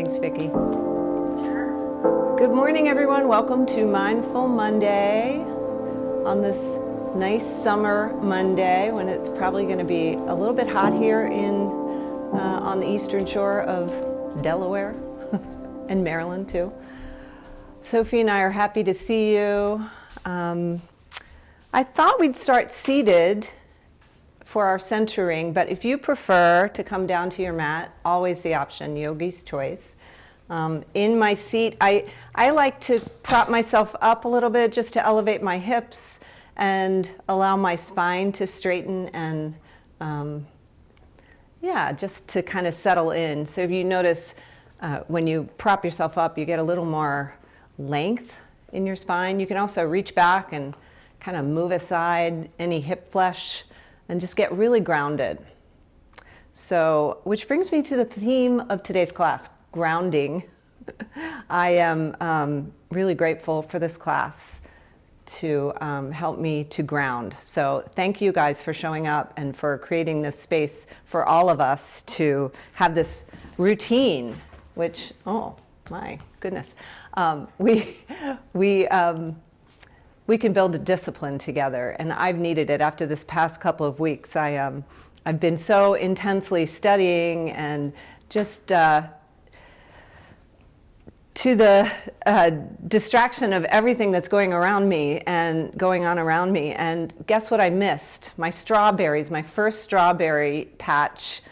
Thanks, Vicki. Good morning, everyone. Welcome to Mindful Monday on this nice summer Monday when it's probably going to be a little bit hot here on the eastern shore of Delaware and Maryland too. Sophie and I are happy to see you. I thought we'd start seated for our centering, but if you prefer to come down to your mat, always the option, yogi's choice. In my seat, I like to prop myself up a little bit just to elevate my hips and allow my spine to straighten and just to kind of settle in. So if you notice when you prop yourself up, you get a little more length in your spine. You can also reach back and kind of move aside any hip flesh and just get really grounded. So, which brings me to the theme of today's class, grounding. I am really grateful for this class to help me to ground. So thank you guys for showing up and for creating this space for all of us to have this routine, which, oh my goodness, we can build a discipline together, and I've needed it after this past couple of weeks. I've been so intensely studying and just to the distraction of everything that's going on around me. And guess what I missed? My strawberries, my first strawberry patch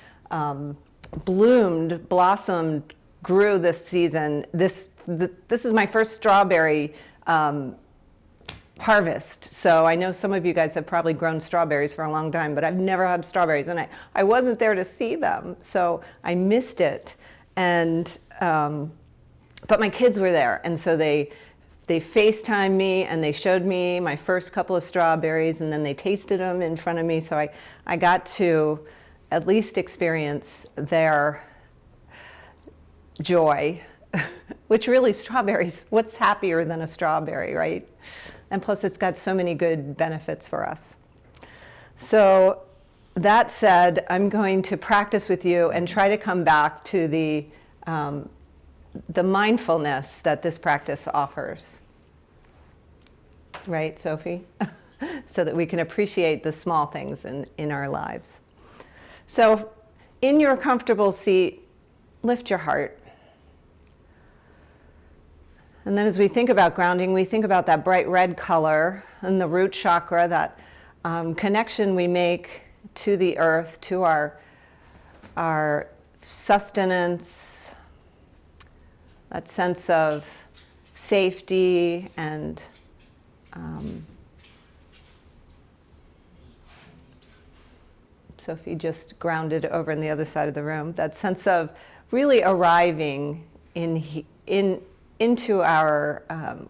blossomed, grew this season. This is my first strawberry harvest. So I know some of you guys have probably grown strawberries for a long time, but I've never had strawberries, and I wasn't there to see them, so I missed it. And but my kids were there, and so they FaceTimed me and they showed me my first couple of strawberries, and then they tasted them in front of me, so I got to at least experience their joy, which really, strawberries, what's happier than a strawberry, right? And plus it's got so many good benefits for us. So that said, I'm going to practice with you and try to come back to the mindfulness that this practice offers. Right, Sophie? So that we can appreciate the small things in our lives. So in your comfortable seat, lift your heart. And then as we think about grounding, we think about that bright red color and the root chakra, that connection we make to the earth, to our sustenance, that sense of safety and Sophie just grounded over on the other side of the room, that sense of really arriving into our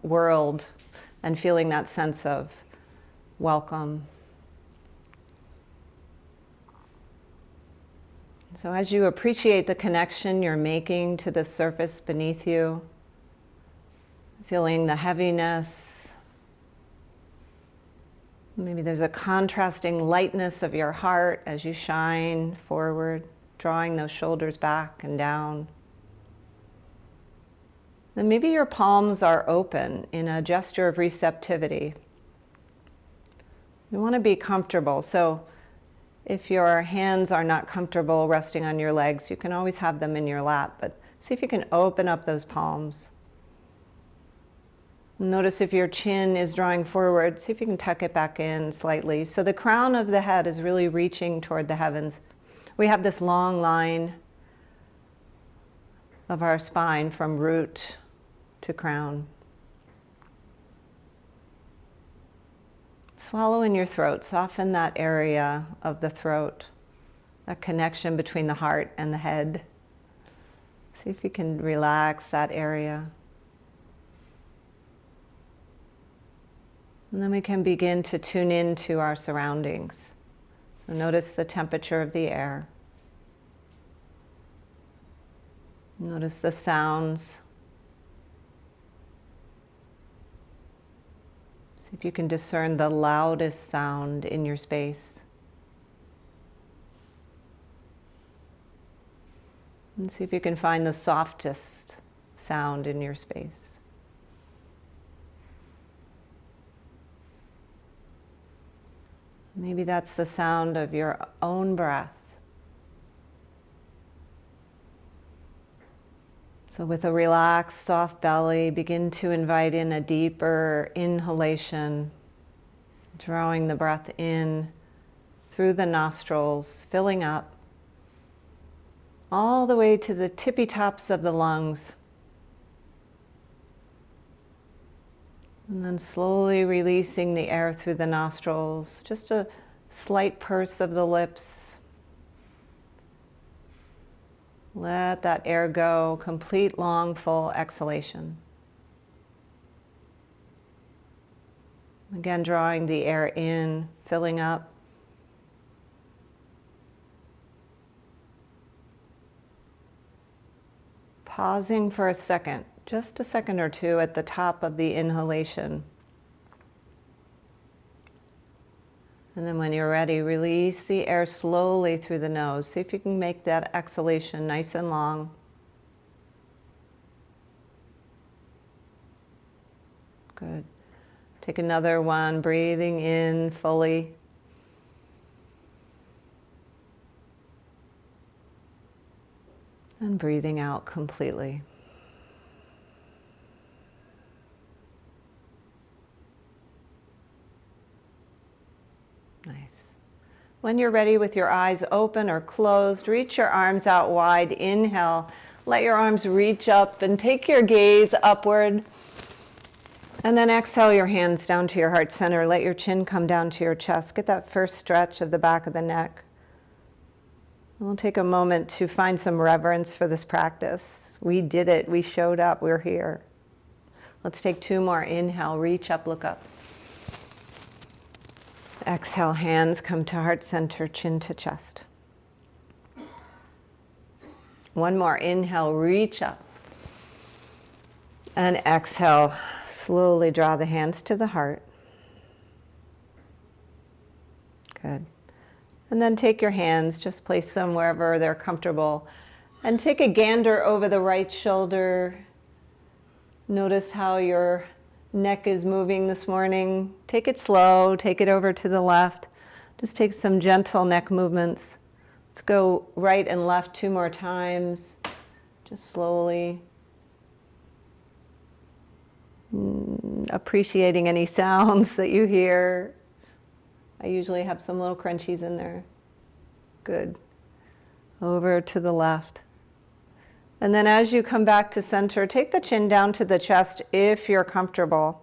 world and feeling that sense of welcome. So as you appreciate the connection you're making to the surface beneath you, feeling the heaviness, maybe there's a contrasting lightness of your heart as you shine forward, drawing those shoulders back and down. Then maybe your palms are open in a gesture of receptivity. You want to be comfortable, so if your hands are not comfortable resting on your legs, you can always have them in your lap, but see if you can open up those palms. Notice if your chin is drawing forward, see if you can tuck it back in slightly. So the crown of the head is really reaching toward the heavens. We have this long line of our spine from root to crown. Swallow in your throat, soften that area of the throat, that connection between the heart and the head. See if you can relax that area. And then we can begin to tune into our surroundings. So notice the temperature of the air. Notice the sounds. See if you can discern the loudest sound in your space. And see if you can find the softest sound in your space. Maybe that's the sound of your own breath. So with a relaxed, soft belly, begin to invite in a deeper inhalation, drawing the breath in through the nostrils, filling up all the way to the tippy tops of the lungs. And then slowly releasing the air through the nostrils, just a slight purse of the lips. Let that air go, complete long, full exhalation. Again, drawing the air in, filling up. Pausing for a second, just a second or two at the top of the inhalation. And then when you're ready, release the air slowly through the nose. See if you can make that exhalation nice and long. Good. Take another one, breathing in fully. And breathing out completely. Nice. When you're ready with your eyes open or closed, reach your arms out wide. Inhale, let your arms reach up and take your gaze upward. And then exhale your hands down to your heart center. Let your chin come down to your chest. Get that first stretch of the back of the neck. We'll take a moment to find some reverence for this practice. We did it. We showed up. We're here. Let's take two more. Inhale, reach up, look up. Exhale, hands come to heart center, chin to chest. One more. Inhale, reach up. And exhale, slowly draw the hands to the heart. Good. And then take your hands, just place them wherever they're comfortable. And take a gander over the right shoulder. Notice how your neck is moving this morning. Take it slow, take it over to the left. Just take some gentle neck movements. Let's go right and left two more times, just slowly. Appreciating any sounds that you hear. I usually have some little crunchies in there. Good. Over to the left. And then as you come back to center, take the chin down to the chest if you're comfortable.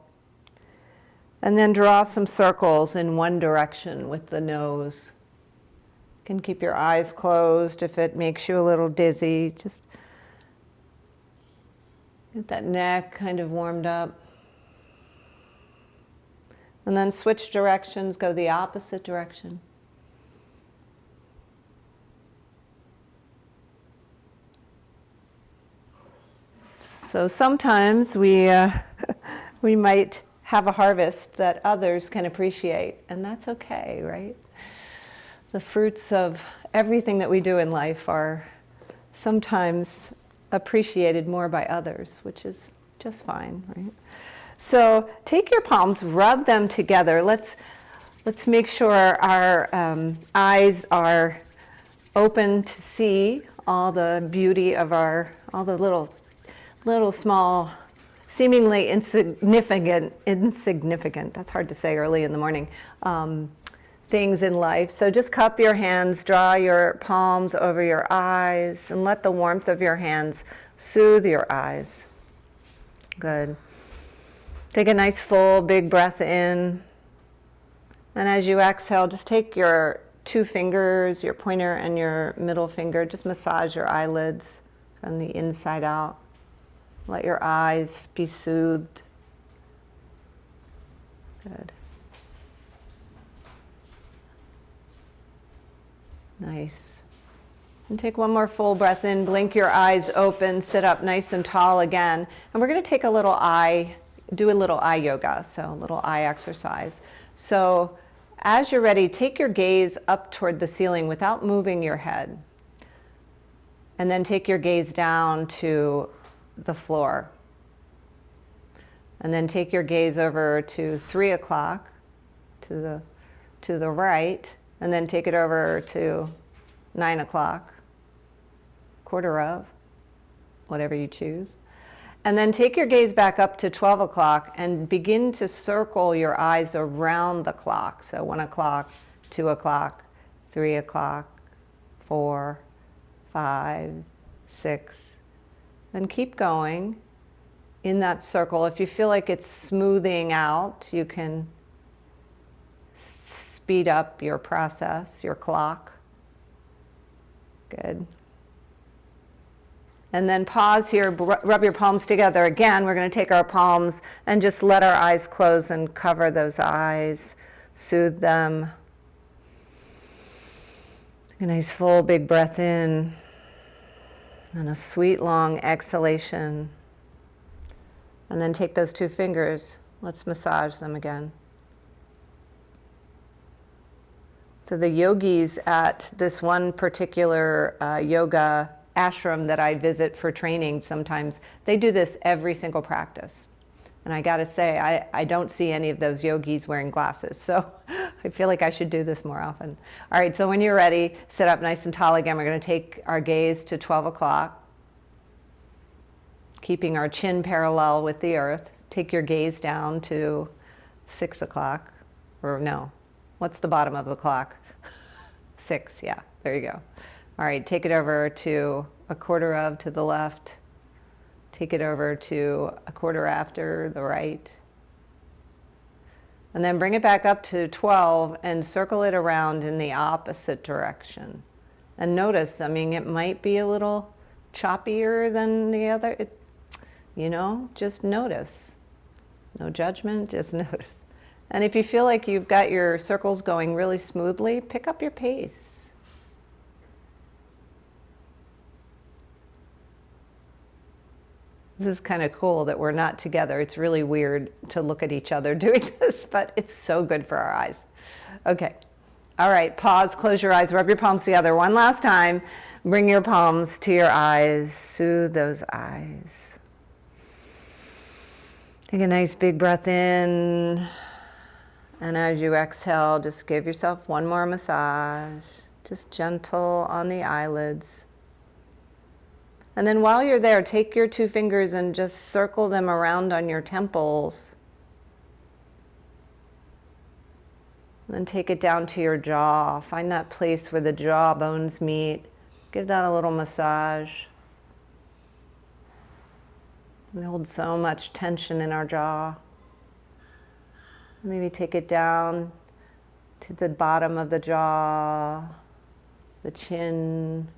And then draw some circles in one direction with the nose. You can keep your eyes closed if it makes you a little dizzy. Just get that neck kind of warmed up. And then switch directions, go the opposite direction. So sometimes we might have a harvest that others can appreciate, and that's okay, right? The fruits of everything that we do in life are sometimes appreciated more by others, which is just fine, right? So take your palms, rub them together. Let's make sure our eyes are open to see all the beauty of all the little small, seemingly insignificant, that's hard to say early in the morning, things in life. So just cup your hands, draw your palms over your eyes, and let the warmth of your hands soothe your eyes. Good. Take a nice full big breath in. And as you exhale, just take your two fingers, your pointer and your middle finger, just massage your eyelids from the inside out. Let your eyes be soothed. Good. Nice. And take one more full breath in, blink your eyes open, sit up nice and tall again. And we're going to take a little do a little eye yoga, so a little eye exercise. So as you're ready, take your gaze up toward the ceiling without moving your head. And then take your gaze down to the floor. And then take your gaze over to 3 o'clock to the right, and then take it over to 9 o'clock, quarter of, whatever you choose. And then take your gaze back up to 12 o'clock and begin to circle your eyes around the clock. So 1 o'clock, 2 o'clock, 3 o'clock, 4, 5, 6, and keep going in that circle. If you feel like it's smoothing out, you can speed up your process, your clock. Good. And then pause here, rub your palms together. Again, we're going to take our palms and just let our eyes close and cover those eyes, soothe them. A nice full big breath in and a sweet long exhalation. And then take those 2 fingers, let's massage them again. So the yogis at this one particular yoga ashram that I visit for training sometimes, they do this every single practice. And I gotta say, I don't see any of those yogis wearing glasses, so I feel like I should do this more often. All right, so when you're ready, sit up nice and tall again. We're gonna take our gaze to 12 o'clock. Keeping our chin parallel with the earth. Take your gaze down to 6 o'clock, or no, what's the bottom of the clock? 6, yeah, there you go. All right, take it over to a quarter of to the left. Take it over to a quarter after the right. And then bring it back up to 12 and circle it around in the opposite direction. And notice, I mean, it might be a little choppier than the other. Just notice. No judgment, just notice. And if you feel like you've got your circles going really smoothly, pick up your pace. This is kind of cool that we're not together. It's really weird to look at each other doing this, but it's so good for our eyes. Okay. All right, pause, close your eyes, rub your palms together one last time. Bring your palms to your eyes, soothe those eyes. Take a nice big breath in, and as you exhale, just give yourself one more massage, just gentle on the eyelids. And then while you're there, take your 2 fingers and just circle them around on your temples. And then take it down to your jaw. Find that place where the jaw bones meet. Give that a little massage. We hold so much tension in our jaw. Maybe take it down to the bottom of the jaw, the chin.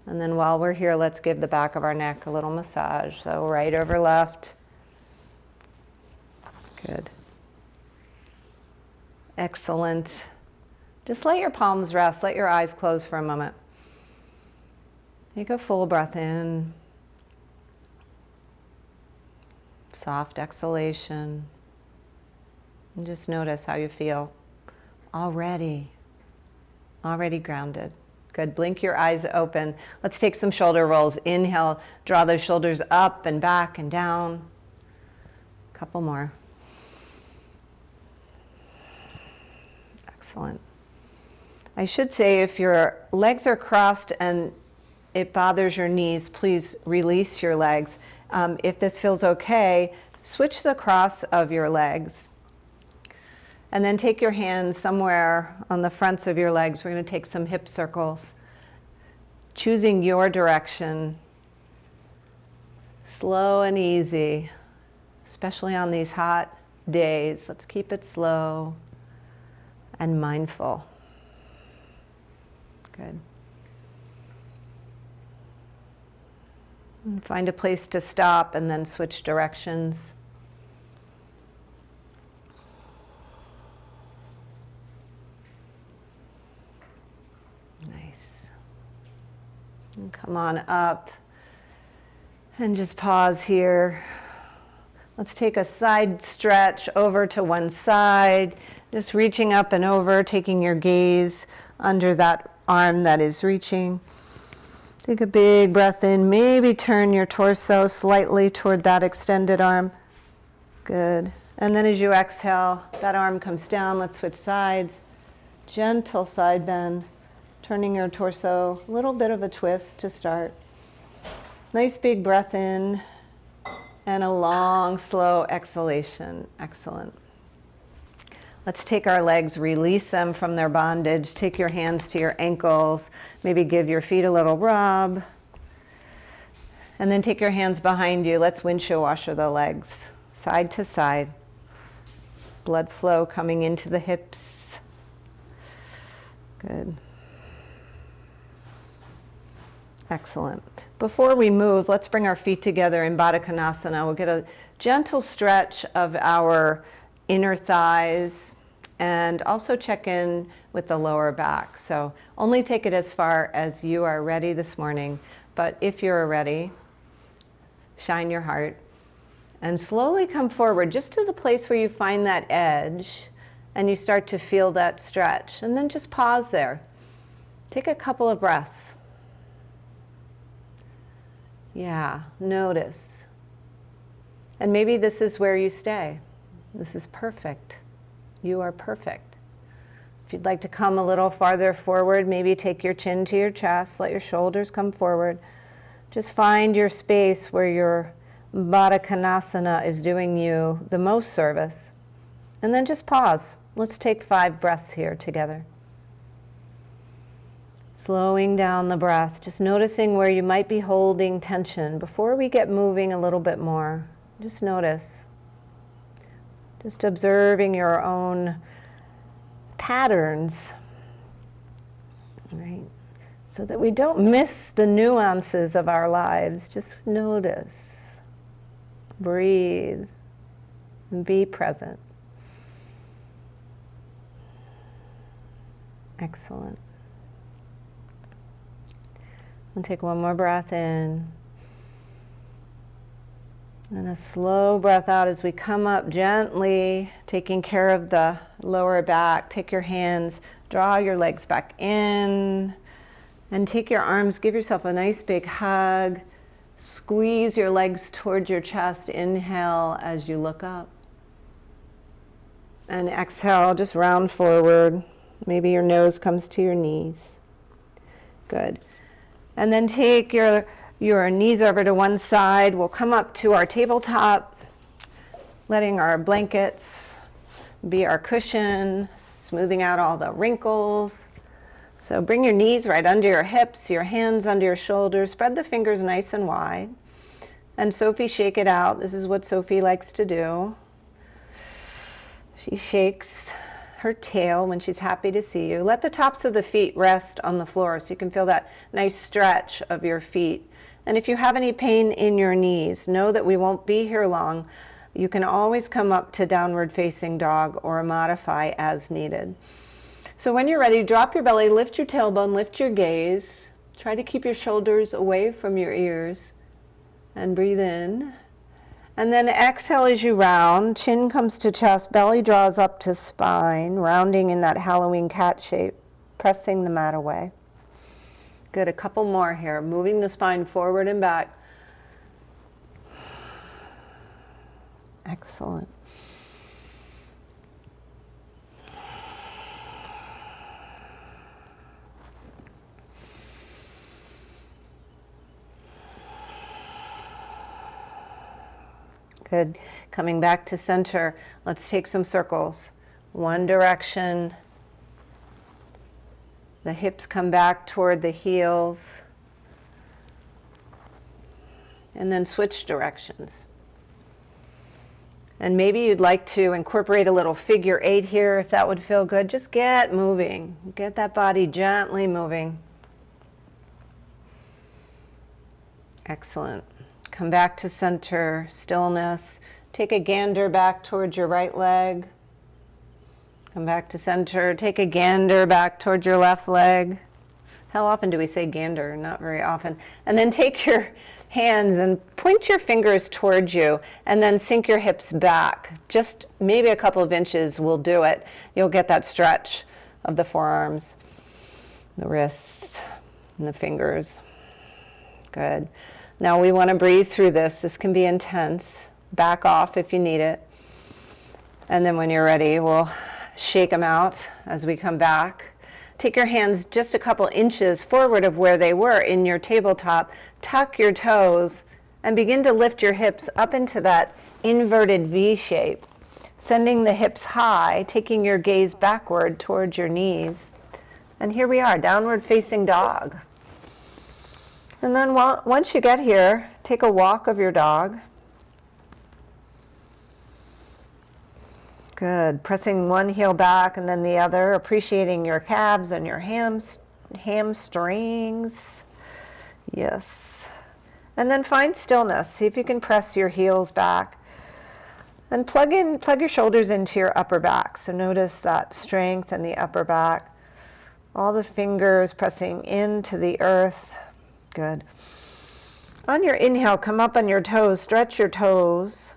And then while we're here, let's give the back of our neck a little massage. So right over left. Good. Excellent. Just let your palms rest. Let your eyes close for a moment. Take a full breath in. Soft exhalation. And just notice how you feel. Already grounded. Good. Blink your eyes open. Let's take some shoulder rolls. Inhale, draw those shoulders up and back and down. A couple more. Excellent. I should say, if your legs are crossed and it bothers your knees, please release your legs. If this feels okay, switch the cross of your legs. And then take your hands somewhere on the fronts of your legs. We're going to take some hip circles. Choosing your direction. Slow and easy, especially on these hot days. Let's keep it slow and mindful. Good. And find a place to stop and then switch directions. Nice. And come on up and just pause here. Let's take a side stretch over to one side, just reaching up and over, taking your gaze under that arm that is reaching. Take a big breath in. Maybe turn your torso slightly toward that extended arm. Good. And then as you exhale, that arm comes down. Let's switch sides. Gentle side bend. Turning your torso, a little bit of a twist to start. Nice big breath in. And a long, slow exhalation. Excellent. Let's take our legs, release them from their bondage. Take your hands to your ankles. Maybe give your feet a little rub. And then take your hands behind you. Let's windshield washer the legs, side to side. Blood flow coming into the hips. Good. Excellent. Before we move, let's bring our feet together in Badakanasana. We'll get a gentle stretch of our inner thighs and also check in with the lower back. So only take it as far as you are ready this morning. But if you're ready, shine your heart and slowly come forward just to the place where you find that edge and you start to feel that stretch. And then just pause there. Take a couple of breaths. Yeah, notice. And maybe this is where you stay. This is perfect. You are perfect. If you'd like to come a little farther forward, maybe take your chin to your chest, let your shoulders come forward. Just find your space where your Badakanasana is doing you the most service. And then just pause. Let's take 5 breaths here together. Slowing down the breath, just noticing where you might be holding tension. Before we get moving a little bit more, just notice. Just observing your own patterns, right? So that we don't miss the nuances of our lives. Just notice, breathe, and be present. Excellent. And take one more breath in. And a slow breath out as we come up gently, taking care of the lower back. Take your hands, draw your legs back in, and take your arms, give yourself a nice big hug. Squeeze your legs towards your chest. Inhale as you look up. And exhale, just round forward. Maybe your nose comes to your knees. Good. And then take your knees over to one side. We'll come up to our tabletop, letting our blankets be our cushion, smoothing out all the wrinkles. So bring your knees right under your hips, your hands under your shoulders. Spread the fingers nice and wide. And Sophie, shake it out. This is what Sophie likes to do. She shakes her tail when she's happy to see you. Let the tops of the feet rest on the floor so you can feel that nice stretch of your feet. And if you have any pain in your knees, know that we won't be here long. You can always come up to downward facing dog or modify as needed. So when you're ready, drop your belly, lift your tailbone, lift your gaze. Try to keep your shoulders away from your ears and breathe in. And then exhale as you round. Chin comes to chest, belly draws up to spine, rounding in that Halloween cat shape, pressing the mat away. Good, a couple more here. Moving the spine forward and back. Excellent. Good. Coming back to center, let's take some circles. One direction. The hips come back toward the heels. And then switch directions. And maybe you'd like to incorporate a little figure 8 here if that would feel good. Just get moving. Get that body gently moving. Excellent. Come back to center, stillness. Take a gander back towards your right leg. Come back to center. Take a gander back towards your left leg. How often do we say gander? Not very often. And then take your hands and point your fingers towards you and then sink your hips back. Just maybe a couple of inches will do it. You'll get that stretch of the forearms, the wrists, and the fingers. Good. Now we want to breathe through this. This can be intense. Back off if you need it. And then when you're ready, we'll shake them out as we come back. Take your hands just a couple inches forward of where they were in your tabletop. Tuck your toes and begin to lift your hips up into that inverted V shape. Sending the hips high, taking your gaze backward towards your knees. And here we are, downward facing dog. And then once you get here, take a walk of your dog. Good. Pressing one heel back and then the other, appreciating your calves and your hamstrings. Yes. And then find stillness. See if you can press your heels back. And plug your shoulders into your upper back. So notice that strength in the upper back. All the fingers pressing into the earth. Good. On your inhale, come up on your toes, stretch your toes.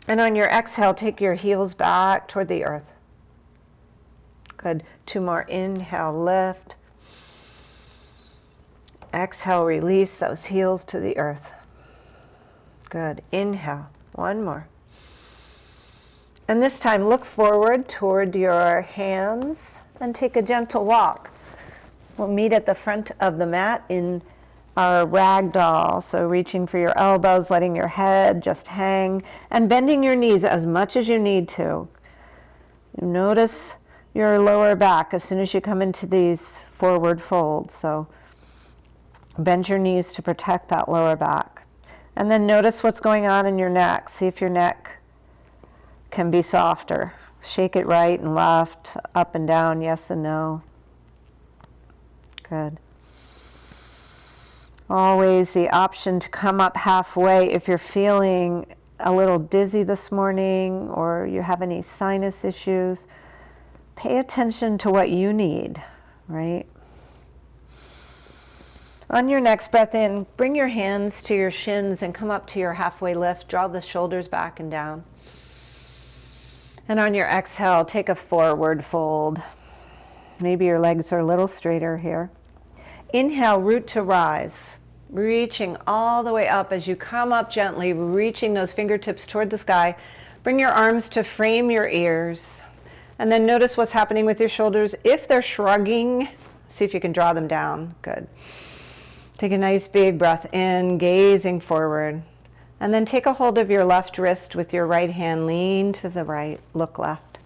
And on your exhale, take your heels back toward the earth. Good. 2 more. Inhale, lift. Exhale, release those heels to the earth. Good. Inhale. 1 more. And this time, look forward toward your hands and take a gentle walk. We'll meet at the front of the mat in our ragdoll. So reaching for your elbows, letting your head just hang, and bending your knees as much as you need to. Notice your lower back as soon as you come into these forward folds. So bend your knees to protect that lower back. And then notice what's going on in your neck. See if your neck can be softer. Shake it right and left, up and down, yes and no. Good. Always the option to come up halfway if you're feeling a little dizzy this morning or you have any sinus issues. Pay attention to what you need, right? On your next breath in, bring your hands to your shins and come up to your halfway lift. Draw the shoulders back and down. And on your exhale, take a forward fold. Maybe your legs are a little straighter here. Inhale, root to rise. Reaching all the way up as you come up gently, reaching those fingertips toward the sky. Bring your arms to frame your ears. And then notice what's happening with your shoulders. If they're shrugging, see if you can draw them down. Good. Take a nice big breath in, gazing forward. And then take a hold of your left wrist with your right hand. Lean to the right, look left.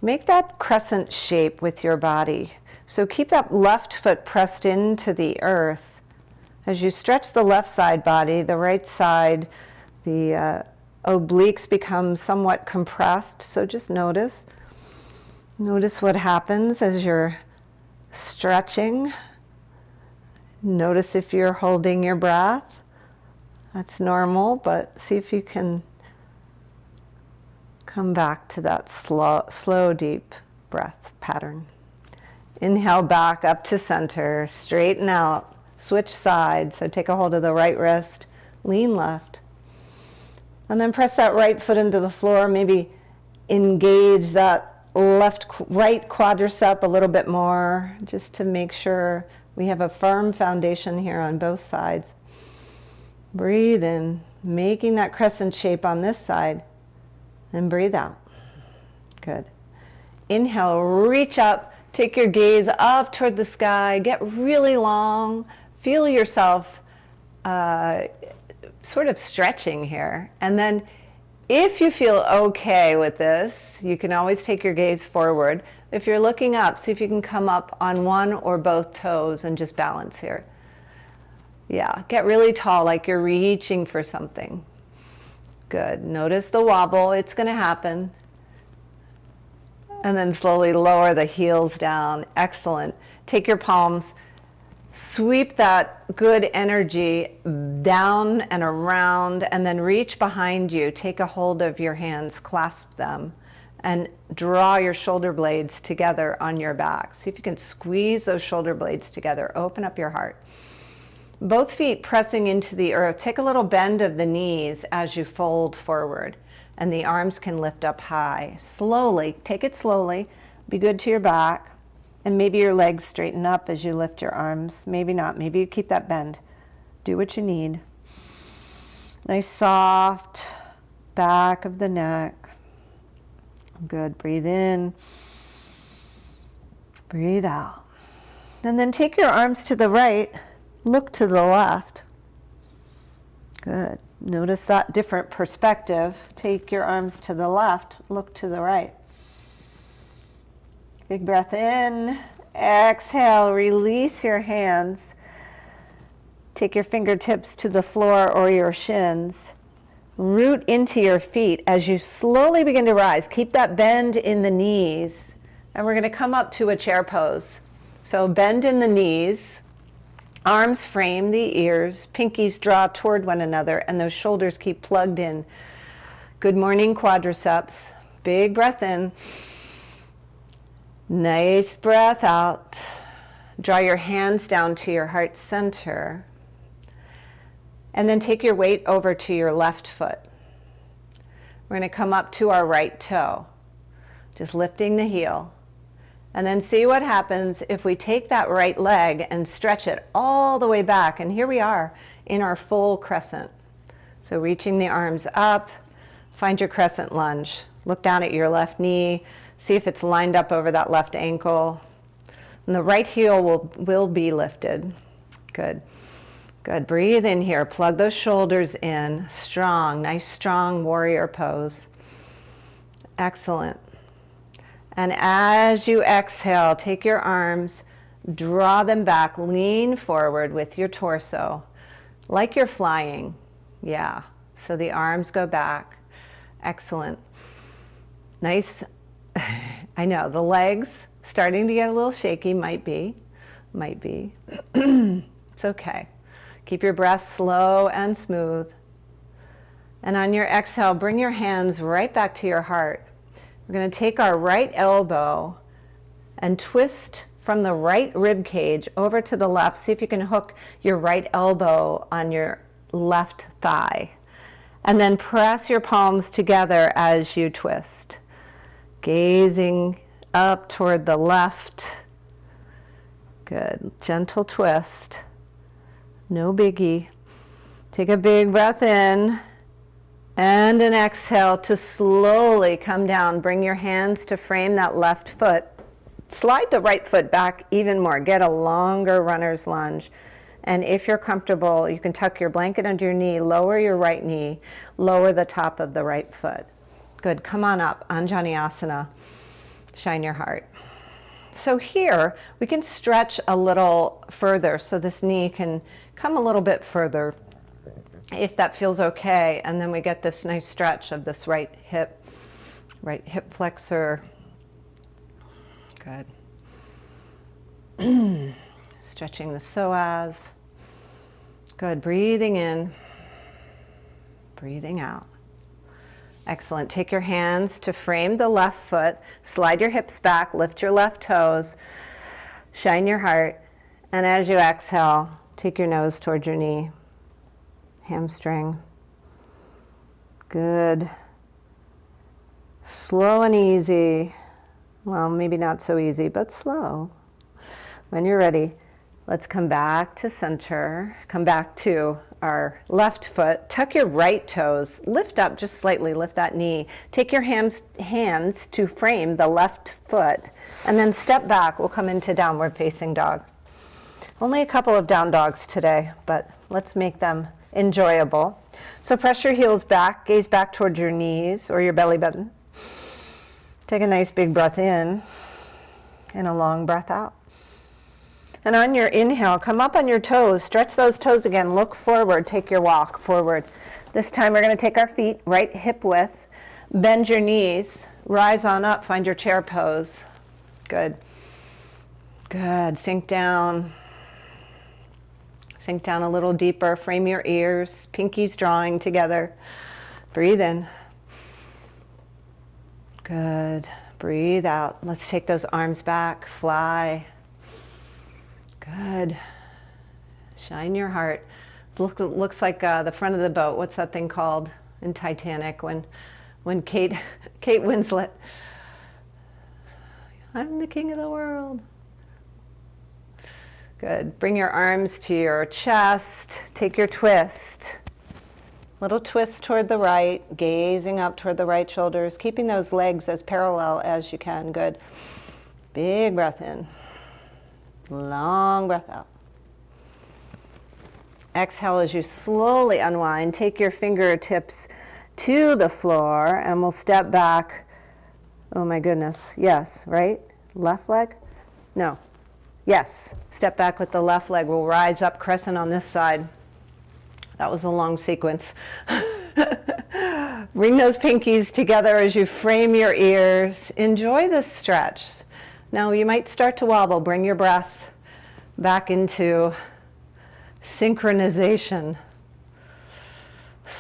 Make that crescent shape with your body. So keep that left foot pressed into the earth. As you stretch the left side body, the right side, the obliques become somewhat compressed. So just notice. Notice what happens as you're stretching. Notice if you're holding your breath. That's normal, but see if you can come back to that slow, deep breath pattern. Inhale back up to center, straighten out, switch sides. So take a hold of the right wrist, lean left. And then press that right foot into the floor, maybe engage that right quadricep a little bit more, just to make sure we have a firm foundation here on both sides. Breathe in, making that crescent shape on this side, and breathe out. Good. Inhale, reach up, take your gaze up toward the sky, get really long, feel yourself sort of stretching here. And then if you feel okay with this, you can always take your gaze forward. If you're looking up, see if you can come up on one or both toes and just balance here. Yeah, get really tall, like you're reaching for something. Good. Notice the wobble. It's going to happen. And then slowly lower the heels down. Excellent. Take your palms. Sweep that good energy down and around, and then reach behind you. Take a hold of your hands, clasp them, and draw your shoulder blades together on your back. See if you can squeeze those shoulder blades together. Open up your heart. Both feet pressing into the earth. Take a little bend of the knees as you fold forward, and the arms can lift up high. Slowly, take it slowly. Be good to your back, and maybe your legs straighten up as you lift your arms. Maybe not. Maybe you keep that bend. Do what you need. Nice soft back of the neck. Good. Breathe in. Breathe out. And then take your arms to the right. Look to the left. Good. Notice that different perspective. Take your arms to the left. Look to the right. Big breath in. Exhale. Release your hands. Take your fingertips to the floor or your shins. Root into your feet as you slowly begin to rise. Keep that bend in the knees. And we're going to come up to a chair pose. So bend in the knees. Arms frame the ears. Pinkies draw toward one another. And those shoulders keep plugged in. Good morning, quadriceps. Big breath in. Nice breath out. Draw your hands down to your heart center. And then take your weight over to your left foot. We're going to come up to our right toe, just lifting the heel. And then see what happens if we take that right leg and stretch it all the way back. And here we are in our full crescent. So reaching the arms up, find your crescent lunge. Look down at your left knee, see if it's lined up over that left ankle. And the right heel will be lifted. Good. Good. Breathe in here. Plug those shoulders in. Strong. Nice, strong warrior pose. Excellent. And as you exhale, take your arms, draw them back, lean forward with your torso, like you're flying. Yeah. So the arms go back. Excellent. Nice. I know, the legs starting to get a little shaky. Might be. It's okay. Keep your breath slow and smooth. And on your exhale, bring your hands right back to your heart. We're going to take our right elbow and twist from the right rib cage over to the left. See if you can hook your right elbow on your left thigh. And then press your palms together as you twist. Gazing up toward the left. Good. Gentle twist. No biggie. Take a big breath in and an exhale to slowly come down. Bring your hands to frame that left foot. Slide the right foot back even more. Get a longer runner's lunge. And if you're comfortable, you can tuck your blanket under your knee, lower your right knee, lower the top of the right foot. Good. Come on up. Anjaneyasana. Shine your heart. So here we can stretch a little further so this knee can come a little bit further if that feels okay. And then we get this nice stretch of this right hip flexor. Good. Stretching the psoas. Good. Breathing in, breathing out. Excellent. Take your hands to frame the left foot. Slide your hips back. Lift your left toes. Shine your heart. And as you exhale, take your nose towards your knee. Hamstring. Good. Slow and easy. Well, maybe not so easy, but slow. When you're ready, let's come back to center. Come back to our left foot. Tuck your right toes. Lift up just slightly. Lift that knee. Take your hands to frame the left foot. And then step back. We'll come into downward facing dog. Only a couple of down dogs today, but let's make them enjoyable. So press your heels back. Gaze back towards your knees or your belly button. Take a nice big breath in and a long breath out. And on your inhale, come up on your toes. Stretch those toes again. Look forward. Take your walk forward. This time we're going to take our feet right hip width. Bend your knees. Rise on up. Find your chair pose. Good. Good. Sink down. Sink down a little deeper. Frame your ears. Pinkies drawing together. Breathe in. Good. Breathe out. Let's take those arms back. Fly. Good. Shine your heart. Looks like the front of the boat. What's that thing called in Titanic when Kate Winslet, I'm the king of the world. Good. Bring your arms to your chest. Take your twist. Little twist toward the right, gazing up toward the right shoulders, keeping those legs as parallel as you can. Good. Big breath in. Long breath out. Exhale as you slowly unwind. Take your fingertips to the floor and we'll step back. Oh my goodness. Yes, right? Left leg? No. Yes. Step back with the left leg. We'll rise up crescent on this side. That was a long sequence. Bring those pinkies together as you frame your ears. Enjoy this stretch. Now you might start to wobble. Bring your breath back into synchronization.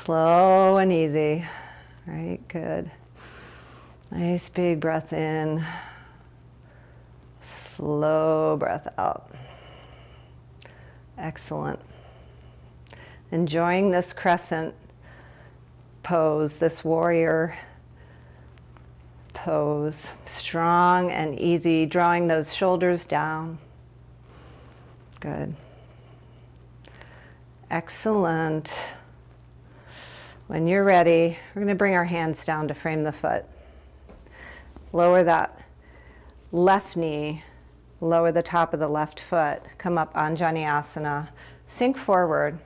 Slow and easy. Right, good. Nice big breath in. Slow breath out. Excellent. Enjoying this crescent pose, this warrior pose. Strong and easy, drawing those shoulders down. Good. Excellent. When you're ready, we're going to bring our hands down to frame the foot. Lower that left knee, lower the top of the left foot, come up Anjaneyasana, sink forward.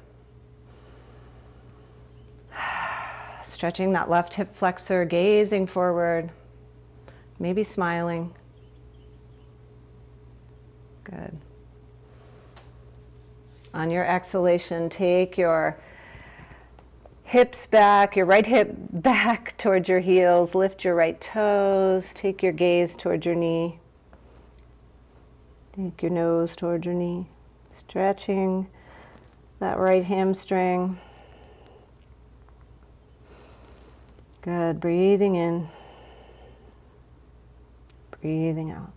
Stretching that left hip flexor, gazing forward, maybe smiling. Good. On your exhalation, take your hips back, your right hip back towards your heels, lift your right toes, take your gaze towards your knee. Take your nose towards your knee, stretching that right hamstring. Good, breathing in, breathing out.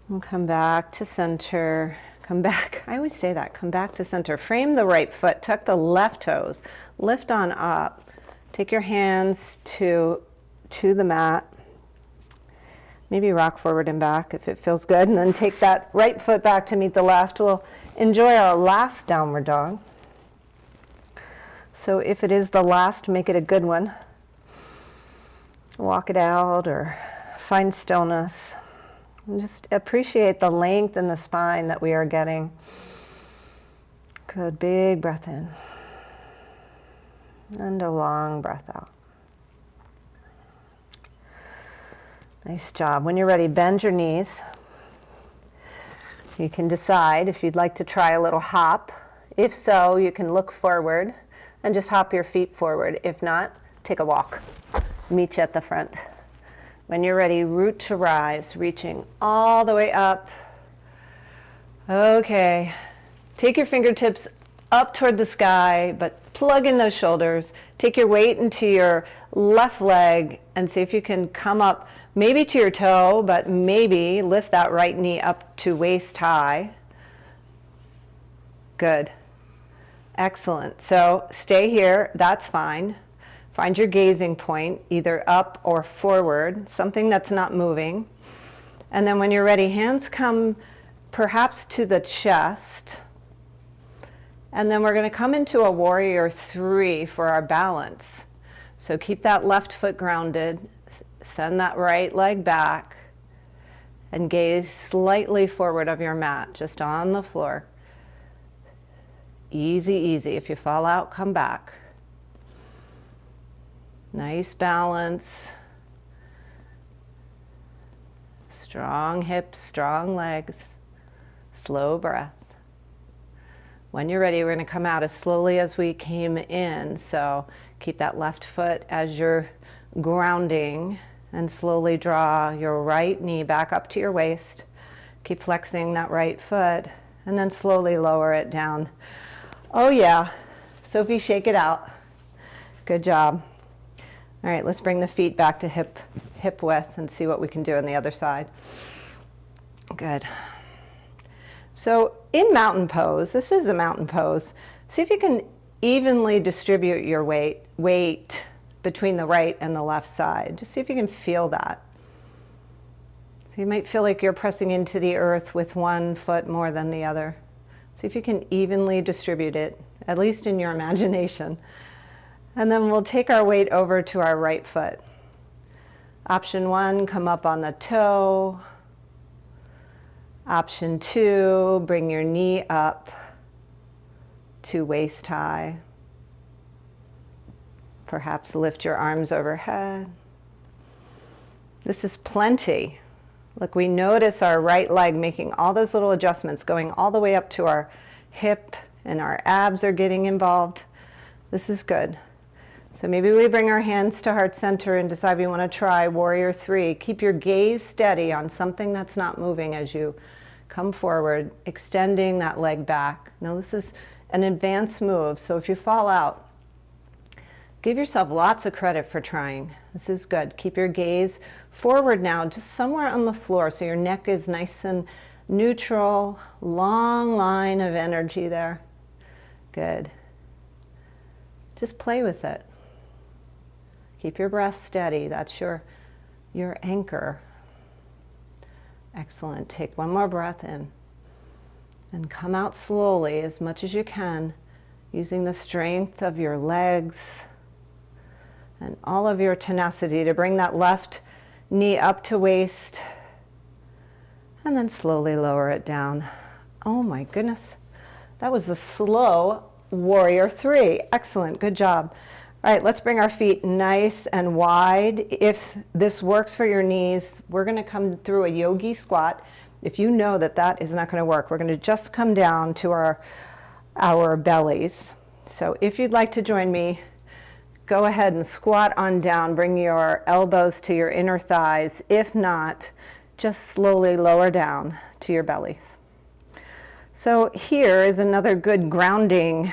And come back to center. Come back, I always say that, come back to center. Frame the right foot, tuck the left toes, lift on up. Take your hands to the mat. Maybe rock forward and back if it feels good. And then take that right foot back to meet the left. We'll enjoy our last downward dog. So if it is the last, make it a good one. Walk it out or find stillness. And just appreciate the length in the spine that we are getting. Good, big breath in. And a long breath out. Nice job. When you're ready, bend your knees. You can decide if you'd like to try a little hop. If so, you can look forward and just hop your feet forward. If not, take a walk. Meet you at the front. When you're ready, root to rise, reaching all the way up. Okay, take your fingertips up toward the sky, but plug in those shoulders. Take your weight into your left leg and see if you can come up maybe to your toe, but maybe lift that right knee up to waist high. Good. Excellent. So stay here, that's fine. Find your gazing point, either up or forward, something that's not moving. And then when you're ready, hands come perhaps to the chest. And then we're going to come into a warrior 3 for our balance. So keep that left foot grounded, send that right leg back, and gaze slightly forward of your mat, just on the floor. Easy, easy. If you fall out, come back. Nice balance. Strong hips, strong legs. Slow breath. When you're ready, we're going to come out as slowly as we came in. So keep that left foot as you're grounding and slowly draw your right knee back up to your waist. Keep flexing that right foot and then slowly lower it down. Oh yeah. Sophie, shake it out. Good job. All right, let's bring the feet back to hip width and see what we can do on the other side. Good. So in mountain pose, this is a mountain pose. See if you can evenly distribute your weight between the right and the left side. Just see if you can feel that. See You might feel like you're pressing into the earth with one foot more than the other. See if you can evenly distribute it, at least in your imagination. And then we'll take our weight over to our right foot. Option 1, come up on the toe. Option 2, bring your knee up to waist high. Perhaps lift your arms overhead. This is plenty. Look, we notice our right leg making all those little adjustments, going all the way up to our hip, and our abs are getting involved. This is good. So maybe we bring our hands to heart center and decide we want to try Warrior 3. Keep your gaze steady on something that's not moving as you come forward, extending that leg back. Now this is an advanced move, so if you fall out, give yourself lots of credit for trying. This is good. Keep your gaze forward now, just somewhere on the floor, so your neck is nice and neutral, long line of energy there. Good. Just play with it. Keep your breath steady. That's your anchor. Excellent. Take one more breath in and come out slowly as much as you can, using the strength of your legs and all of your tenacity to bring that left knee up to waist, and then slowly lower it down. Oh my goodness. That was a slow Warrior 3. Excellent. Good job. All right, let's bring our feet nice and wide. If this works for your knees, we're going to come through a Yogi Squat. If you know that that is not going to work, we're going to just come down to our bellies. So if you'd like to join me, go ahead and squat on down. Bring your elbows to your inner thighs. If not, just slowly lower down to your bellies. So here is another good grounding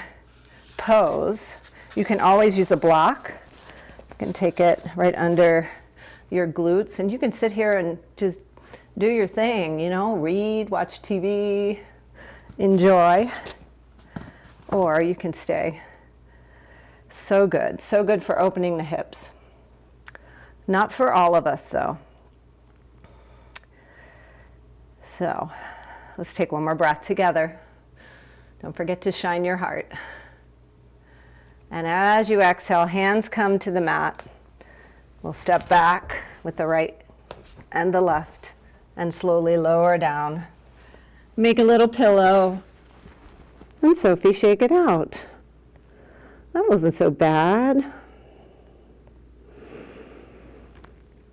pose. You can always use a block. You can take it right under your glutes, and you can sit here and just do your thing, you know, read, watch TV, enjoy, or you can stay. So good for opening the hips. Not for all of us though. So let's take one more breath together. Don't forget to shine your heart. And as you exhale, hands come to the mat. We'll step back with the right and the left and slowly lower down. Make a little pillow. And Sophie, shake it out. That wasn't so bad.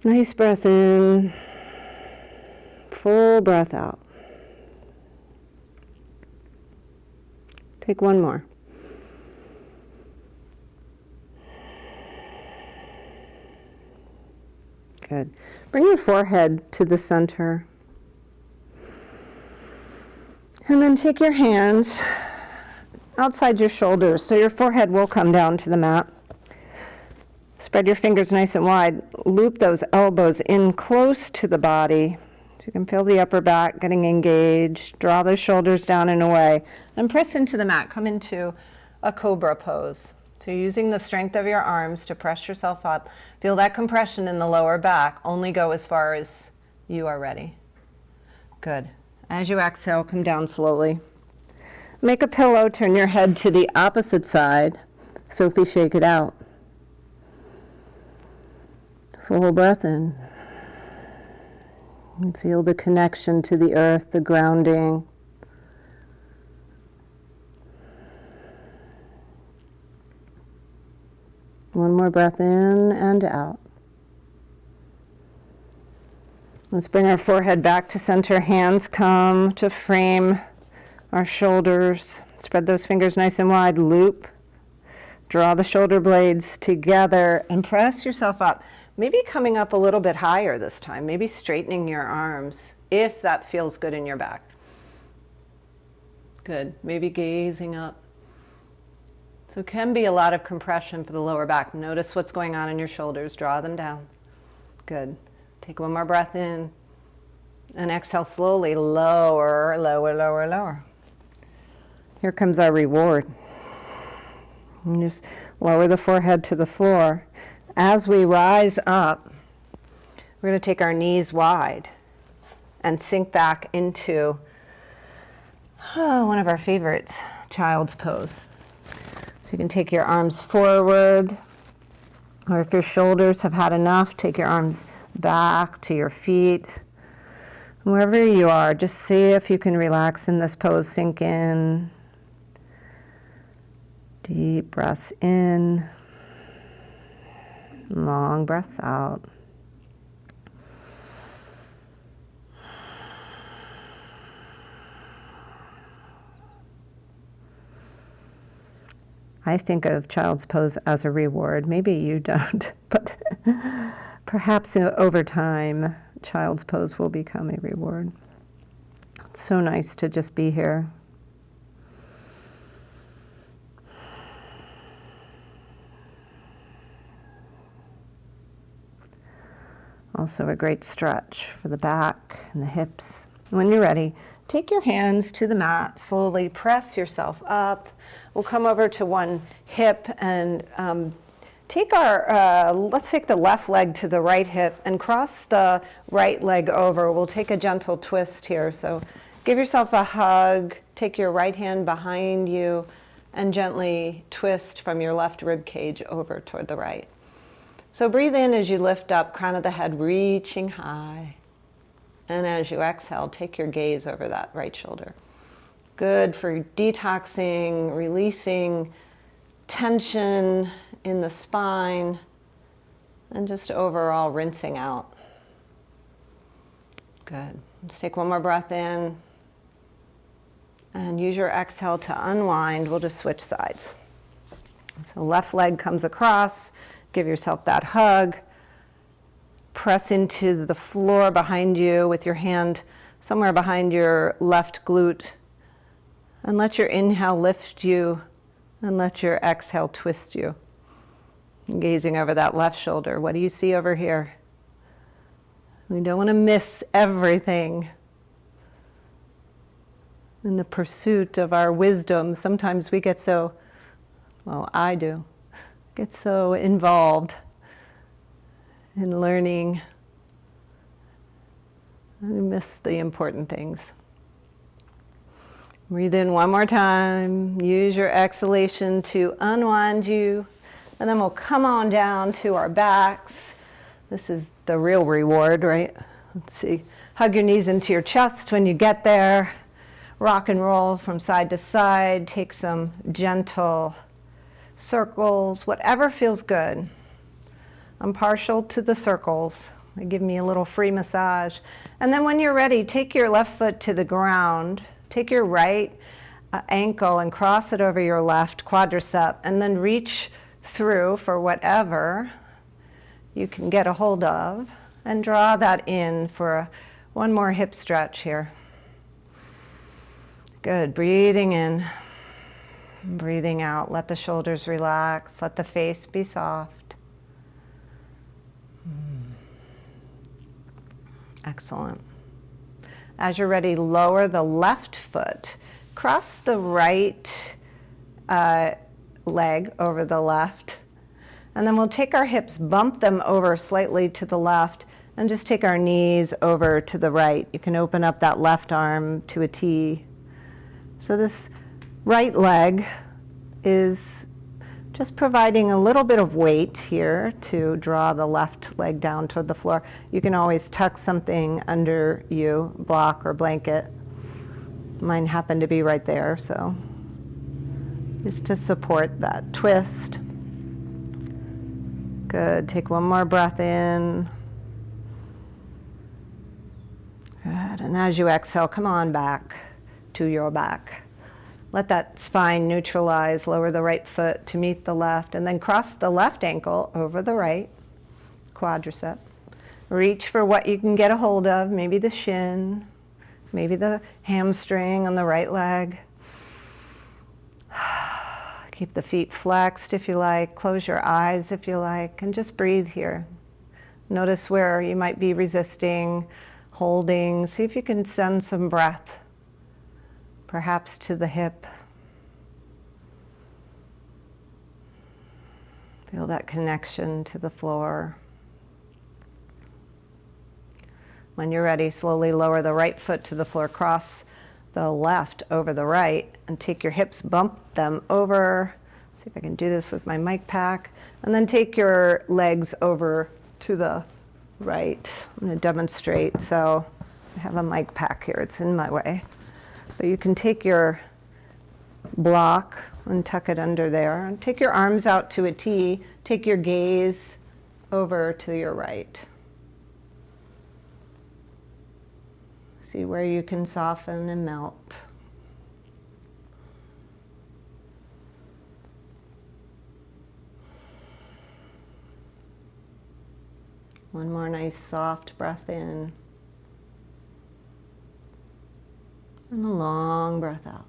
Nice breath in. Full breath out. Take one more. Good. Bring your forehead to the center. And then take your hands outside your shoulders, so your forehead will come down to the mat. Spread your fingers nice and wide. Loop those elbows in close to the body. So you can feel the upper back getting engaged. Draw those shoulders down and away. And press into the mat. Come into a cobra pose. So using the strength of your arms to press yourself up. Feel that compression in the lower back. Only go as far as you are ready. Good. As you exhale, come down slowly. Make a pillow, turn your head to the opposite side. Sophie, shake it out. Full breath in. And feel the connection to the earth, the grounding. One more breath in and out. Let's bring our forehead back to center. Hands come to frame our shoulders. Spread those fingers nice and wide. Loop. Draw the shoulder blades together and press yourself up. Maybe coming up a little bit higher this time. Maybe straightening your arms if that feels good in your back. Good. Maybe gazing up. So it can be a lot of compression for the lower back. Notice what's going on in your shoulders. Draw them down. Good. Take one more breath in. And exhale slowly. Lower, lower, lower, lower. Here comes our reward. And just lower the forehead to the floor. As we rise up, we're going to take our knees wide. and sink back into one of our favorites, child's pose. So you can take your arms forward, or if your shoulders have had enough, take your arms back to your feet. Wherever you are, just see if you can relax in this pose, sink in. Deep breaths in, long breaths out. I think of child's pose as a reward. Maybe you don't, but perhaps over time, child's pose will become a reward. It's so nice to just be here. Also a great stretch for the back and the hips. When you're ready, take your hands to the mat, slowly press yourself up. We'll come over to one hip and let's take the left leg to the right hip and cross the right leg over. We'll take a gentle twist here. So give yourself a hug, take your right hand behind you, and gently twist from your left rib cage over toward the right. So breathe in as you lift up, crown of the head reaching high. And as you exhale, take your gaze over that right shoulder. Good for detoxing, releasing tension in the spine, and just overall rinsing out. Good. Let's take one more breath in. And use your exhale to unwind. We'll just switch sides. So left leg comes across. Give yourself that hug. Press into the floor behind you with your hand somewhere behind your left glute. And let your inhale lift you, and let your exhale twist you. Gazing over that left shoulder. What do you see over here? We don't want to miss everything. In the pursuit of our wisdom, sometimes we get so, well, I do, get so involved in learning. We miss the important things. Breathe in one more time. Use your exhalation to unwind you. And then we'll come on down to our backs. This is the real reward, right? Let's see. Hug your knees into your chest when you get there. Rock and roll from side to side. Take some gentle circles, whatever feels good. I'm partial to the circles. They give me a little free massage. And then when you're ready, take your left foot to the ground. Take your right ankle and cross it over your left quadricep, and then reach through for whatever you can get a hold of, and draw that in for one more hip stretch here. Good. Breathing in, breathing out. Let the shoulders relax. Let the face be soft. Excellent. As you're ready, lower the left foot. Cross the right leg over the left. And then we'll take our hips, bump them over slightly to the left, and just take our knees over to the right. You can open up that left arm to a T. So this right leg is just providing a little bit of weight here to draw the left leg down toward the floor. You can always tuck something under you, block or blanket. Mine happened to be right there, so just to support that twist. Good. Take one more breath in. Good. And as you exhale, come on back to your back. Let that spine neutralize, lower the right foot to meet the left, and then cross the left ankle over the right quadricep. Reach for what you can get a hold of, maybe the shin, maybe the hamstring on the right leg. Keep the feet flexed if you like, close your eyes if you like, and just breathe here. Notice where you might be resisting, holding. See if you can send some breath. Perhaps to the hip. Feel that connection to the floor. When you're ready, slowly lower the right foot to the floor, cross the left over the right, and take your hips, bump them over. See if I can do this with my mic pack. And then take your legs over to the right. I'm going to demonstrate. So I have a mic pack here. It's in my way. But you can take your block and tuck it under there. And take your arms out to a T. Take your gaze over to your right. See where you can soften and melt. One more nice soft breath in. And a long breath out.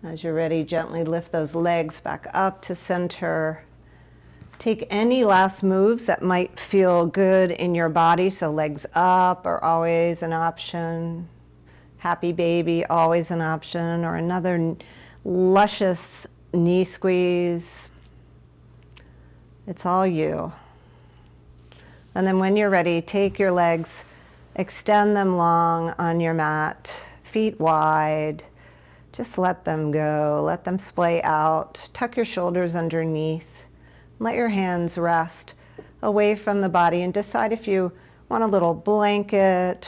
As you're ready, gently lift those legs back up to center. Take any last moves that might feel good in your body. So legs up are always an option. Happy baby, always an option. Or another luscious knee squeeze. It's all you. And then when you're ready, take your legs, extend them long on your mat, feet wide. Just let them go, let them splay out. Tuck your shoulders underneath. Let your hands rest away from the body and decide if you want a little blanket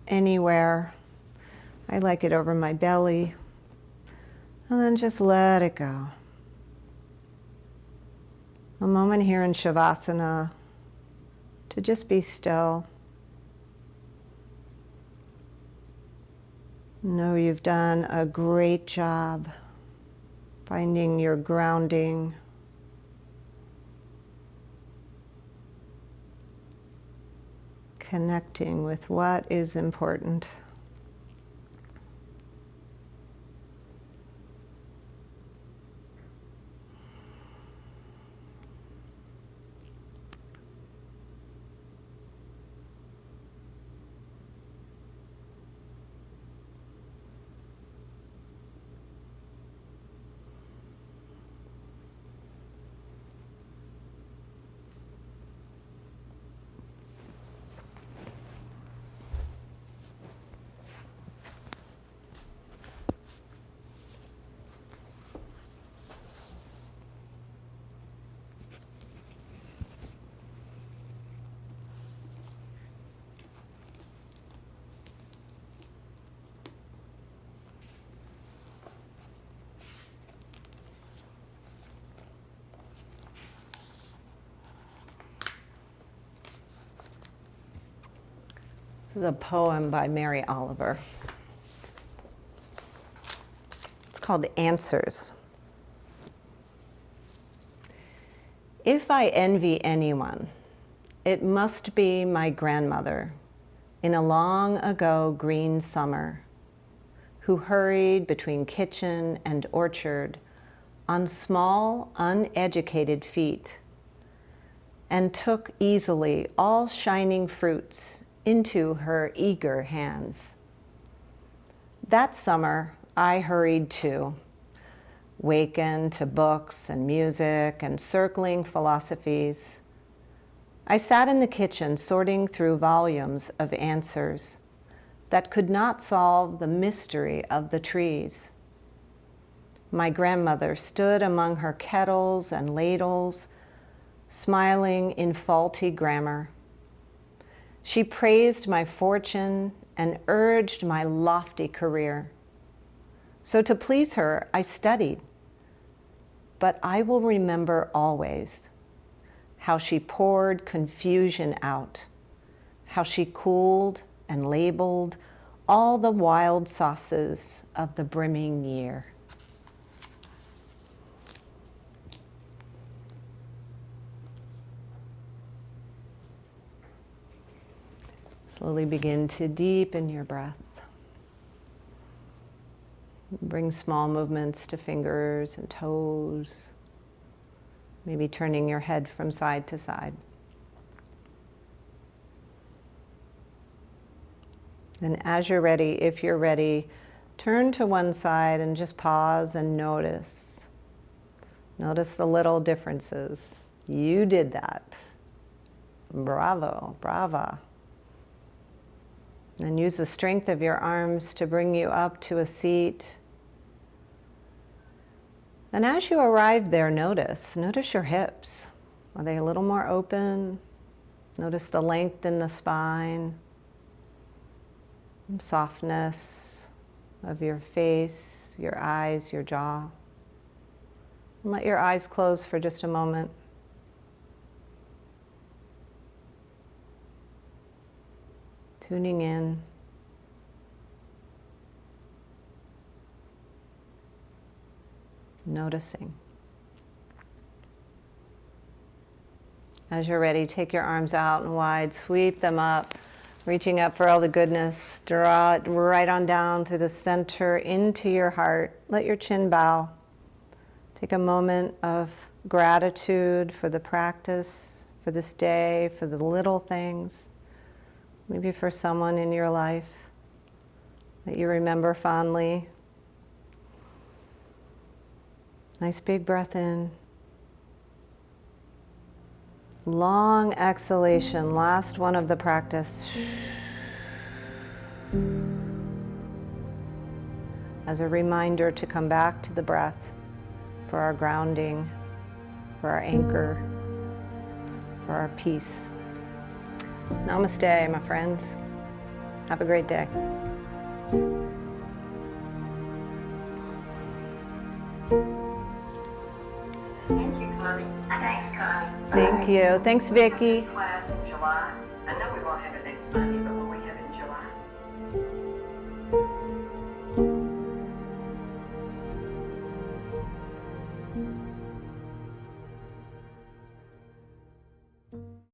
anywhere. I like it over my belly. And then just let it go. A moment here in Shavasana to just be still. Know you've done a great job finding your grounding. Connecting with what is important. This is a poem by Mary Oliver. It's called Answers. If I envy anyone, it must be my grandmother in a long ago green summer, who hurried between kitchen and orchard on small, uneducated feet, and took easily all shining fruits into her eager hands. That summer, I hurried too, wakened to books and music and circling philosophies. I sat in the kitchen sorting through volumes of answers that could not solve the mystery of the trees. My grandmother stood among her kettles and ladles, smiling in faulty grammar. She praised my fortune and urged my lofty career. So to please her, I studied. But I will remember always how she poured confusion out, how she cooled and labeled all the wild sauces of the brimming year. Slowly begin to deepen your breath. Bring small movements to fingers and toes, maybe turning your head from side to side. And as you're ready, if you're ready, turn to one side and just pause and notice. Notice the little differences. You did that. Bravo, brava. And use the strength of your arms to bring you up to a seat. And as you arrive there, notice your hips. Are they a little more open? Notice the length in the spine, and softness of your face, your eyes, your jaw. And let your eyes close for just a moment. Tuning in. Noticing. As you're ready, take your arms out and wide, sweep them up, reaching up for all the goodness. Draw it right on down through the center into your heart. Let your chin bow. Take a moment of gratitude for the practice, for this day, for the little things. Maybe for someone in your life that you remember fondly. Nice big breath in. Long exhalation, last one of the practice. As a reminder to come back to the breath for our grounding, for our anchor, for our peace. Namaste, my friends. Have a great day. Thank you, Connie. Thanks, Connie. Thank you. Thanks, Vicki. Class in July. I know we won't have it next Monday, but